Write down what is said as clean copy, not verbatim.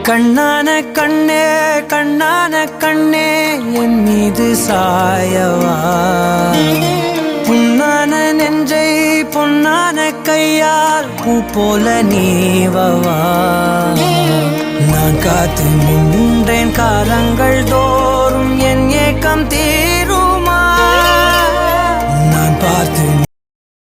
கண்ணான கண்ணே கண்ணான கண்ணே என் மீது சாயவா புண்ணான நெஞ்சை பொன்னான கையால் பூ போல நீவவா நான் காத்து நின்றேன் காலங்கள் தோறும் என் ஏக்கம் தீரும்